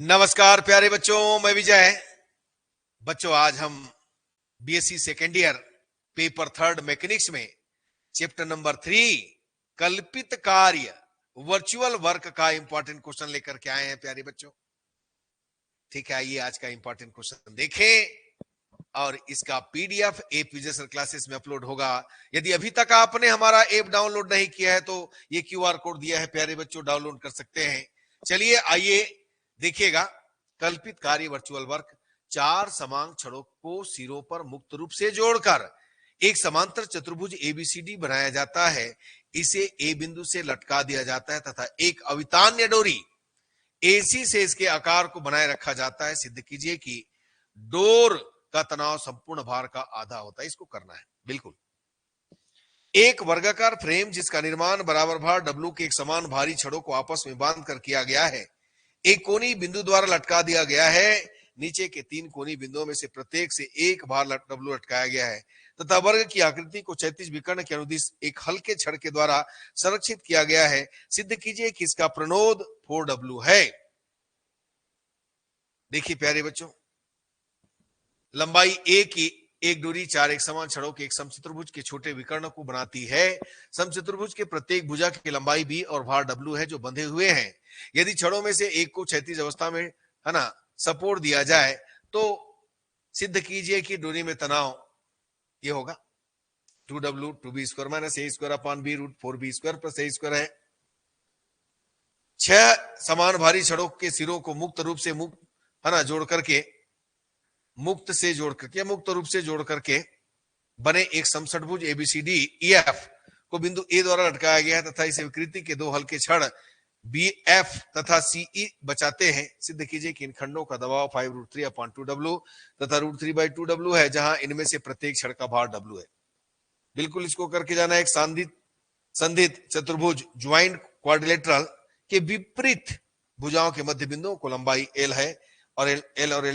नमस्कार प्यारे बच्चों, मैं विजय। बच्चों, आज हम BSc second year paper third mechanics में चैप्टर नंबर 3 कल्पित कार्य वर्चुअल वर्क का इंपॉर्टेंट क्वेश्चन लेकर के आए हैं प्यारे बच्चों। ठीक है, आइए आज का इंपॉर्टेंट क्वेश्चन देखें और इसका पीडीएफ ऐप विजय क्लासेस में अपलोड होगा। यदि अभी तक आपने हमारा ऐप डाउनलोड नहीं किया है तो ये क्यूआर कोड दिया है प्यारे बच्चों, डाउनलोड कर सकते हैं। चलिए आइए देखिएगा। कल्पित कार्य वर्चुअल वर्क, चार समान छड़ों को सिरों पर मुक्त रूप से जोड़कर एक समांतर चतुर्भुज एबीसीडी बनाया जाता है। इसे ए बिंदु से लटका दिया जाता है तथा एक अवितान्य डोरी एसी से इसके आकार को बनाए रखा जाता है। सिद्ध कीजिए कि डोर का तनाव संपूर्ण भार का आधा होता है। इसको करना है बिल्कुल। एक वर्गाकार फ्रेम जिसका निर्माण बराबर भार डब्लू के एक समान भारी छड़ों को आपस में बांध कर किया गया है, एक कोनी बिंदु द्वारा लटका दिया गया है। नीचे के तीन कोनी बिंदुओं में से प्रत्येक से एक भार डब्लू लटकाया गया है तथा वर्ग की आकृति को क्षैतिज विकर्ण के अनुदिश एक हल्के छड़ के द्वारा संरक्षित किया गया है। सिद्ध कीजिए कि इसका प्रणोद 4W है। देखिए प्यारे बच्चों, लंबाई ए की एक डोरी चार एक समान छड़ों के एक समचतुर्भुज के छोटे विकर्ण को बनाती है। समचतुर्भुज के प्रत्येक भुजा की लंबाई बी और भार डब्लू है जो बंधे हुए हैं। यदि छड़ों में से एक को क्षैतिज अवस्था में सपोर्ट दिया जाए तो सिद्ध कीजिए कि डोरी में तनाव ये होगा 2W 2B² minus A² upon B root 4B² plus A² है। छह समान भारी छड़ों के सिरों को मुक्त रूप से जोड़ करके मुक्त रूप से जोड़ करके बने एक समषटभुज एबीसीडी ईएफ को बिंदु ए द्वारा लटकाया गया है तथा इसे विकृति के दो हल्के छड़ बी एफ तथा सीई बचाते हैं। सिद्ध कीजिए कि इन खंडों का दबाव 5√3 अपॉन 2W तथा √3/2W है, जहां इनमें से प्रत्येक छड़ का भार W है। बिल्कुल इसको करके जाना। एक संधित चतुर्भुज ज्वाइंट क्वाड्रिलेटरल के विपरीत भुजाओं के मध्य बिंदुओं को लंबाई L है और L और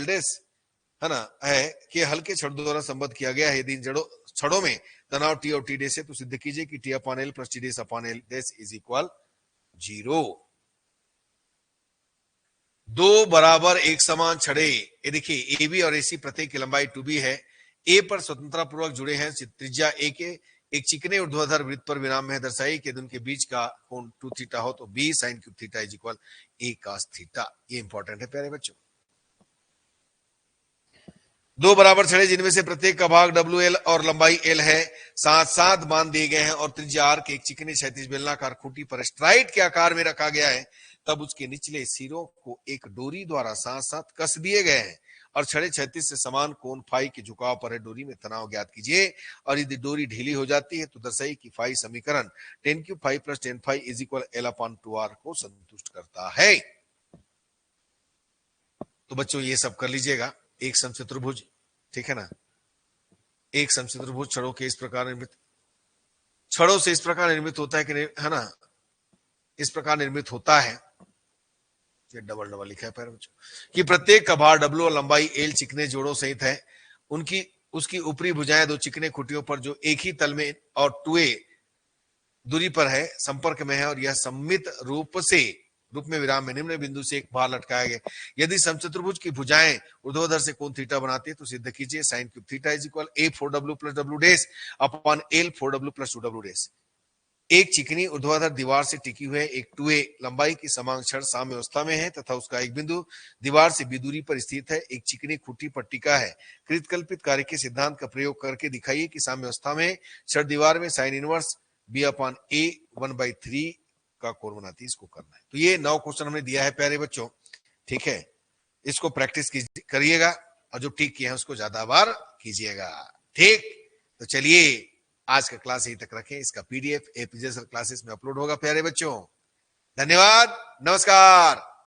L' है कि हल्के छड़ों द्वारा संबद्ध किया गया है। यदि छड़ों में तनाव T और T' है तो सिद्ध कीजिए कि T upon L plus T' upon L is equal 0। दो बराबर एक समान छड़े, ये देखिए AB और AC प्रत्येक की लंबाई 2B है। A पर स्वतंत्रता पूर्वक जुड़े हैं। त्रिज्या A के एक चिकने ऊर्ध्वाधर वृत्त पर विराम में दर्शाई कि उनके बीच का कोण 2θ हो तो B sin cube theta is equal A cos theta. ये इंपॉर्टेंट है प्यारे बच्चों। दो बराबर छड़े जिनमें से प्रत्येक का भाग WL और लंबाई L है साथ साथ बांध दिए गए हैं और त्रिज्या R के एक चिकने क्षैतिज बेलनाकार खूंटी पर स्ट्राइट के आकार में रखा गया है। तब उसके निचले सिरों को एक डोरी द्वारा साथ साथ कस दिए गए हैं और छड़े क्षैतिज से समान कोण फाई के झुकाव पर है। डोरी में तनाव ज्ञात कीजिए और यदि डोरी ढीली हो जाती है तो दर्शाइए कि फाई समीकरण 10³ phi plus 10 phi is equal L upon 2R को संतुष्ट करता है। तो बच्चों ये सब कर लीजिएगा। एक समचतुर्भुज, ठीक है ना, एक समचतुर्भुज छड़ों के इस प्रकार छड़ों से इस प्रकार निर्मित होता है कि है ना, इस प्रकार निर्मित होता है। ये डबल लिखा है पैर बच्चों कि प्रत्येक का भार W और लंबाई L चिकने जोड़ों सहित है। उसकी ऊपरी भुजाएं दो चिकने खुटियों पर जो एक ही तल में और 2A दूरी पर है संपर्क में है और यह सम्मित रूप में विराम में निम्न बिंदु से एक भार लटकाया गया। यदि समचतुर्भुज की भुजाएं ऊर्ध्वाधर से कोण थीटा बनाती है तो सिद्ध कीजिए sin cube theta is equal A 4W plus W' upon L 4W plus 2W'। एक चिकनी ऊर्ध्वाधर दीवार से टिकी हुई एक 2A लंबाई की समान छड़ साम्य अवस्था में है तथा उसका एक बिंदु दीवार से B दूरी पर स्थित है। एक चिकनी खूंटी पर टिका है। कृतकल्पित कार्य के सिद्धांत का प्रयोग करके दिखाइए कि साम्य अवस्था में छड़ दीवार में sine inverse B upon A 1/3 का कोण बनाती है। इसको करना है। तो ये 9 क्वेश्चन हमने दिया है प्यारे बच्चों, ठीक है। इसको प्रैक्टिस करिएगा और जो ठीक किया है उसको ज्यादा बार कीजिएगा, ठीक। तो चलिए आज का क्लास यहीं तक रखें। इसका पीडीएफ एपीजे क्लासेस में अपलोड होगा प्यारे बच्चों। धन्यवाद, नमस्कार।